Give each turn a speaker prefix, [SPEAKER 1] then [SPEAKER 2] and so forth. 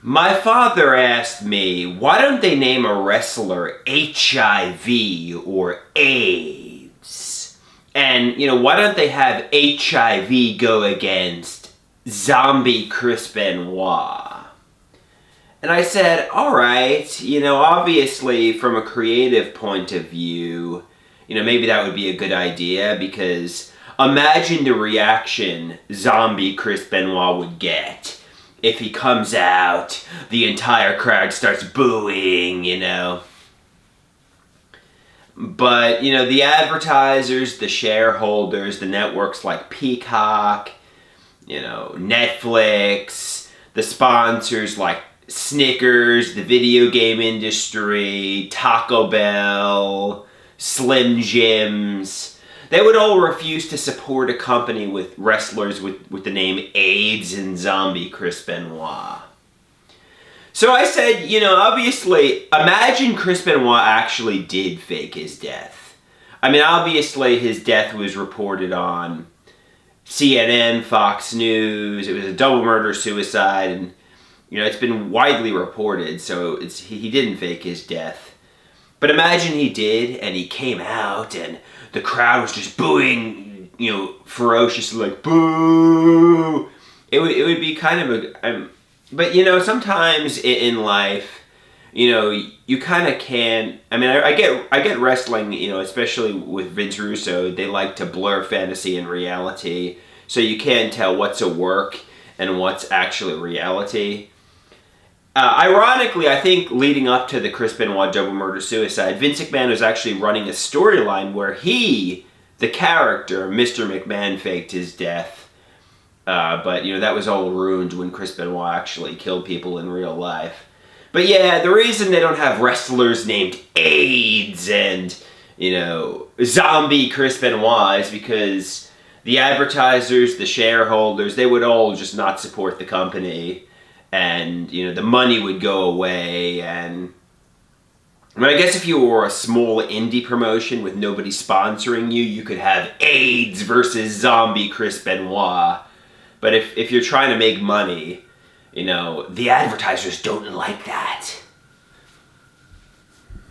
[SPEAKER 1] My father asked me, why don't they name a wrestler HIV or AIDS? And, why don't they have HIV go against Zombie Chris Benoit? And I said, alright, obviously from a creative point of view, maybe that would be a good idea, because imagine the reaction Zombie Chris Benoit would get if he comes out, the entire crowd starts booing, But, the advertisers, the shareholders, the networks like Peacock, Netflix, the sponsors like Snickers, the video game industry, Taco Bell, Slim Jims, they would all refuse to support a company with wrestlers with the name AIDS and Zombie Chris Benoit. So I said, obviously, imagine Chris Benoit actually did fake his death. I mean, obviously his death was reported on CNN, Fox News. It was a double murder-suicide, and, it's been widely reported, so he didn't fake his death. But imagine he did, and he came out, and the crowd was just booing, ferociously, like, boo! It would be kind of but, sometimes in life, you kind of can't, I get wrestling, especially with Vince Russo, they like to blur fantasy and reality, so you can't tell what's a work and what's actually reality. Ironically, I think leading up to the Chris Benoit double murder-suicide, Vince McMahon was actually running a storyline where he, the character, Mr. McMahon, faked his death. But, that was all ruined when Chris Benoit actually killed people in real life. But yeah, the reason they don't have wrestlers named AIDS and, Zombie Chris Benoit is because the advertisers, the shareholders, they would all just not support the company. And, the money would go away, and I guess if you were a small indie promotion with nobody sponsoring you, you could have AIDS versus Zombie Chris Benoit. But if you're trying to make money, the advertisers don't like that.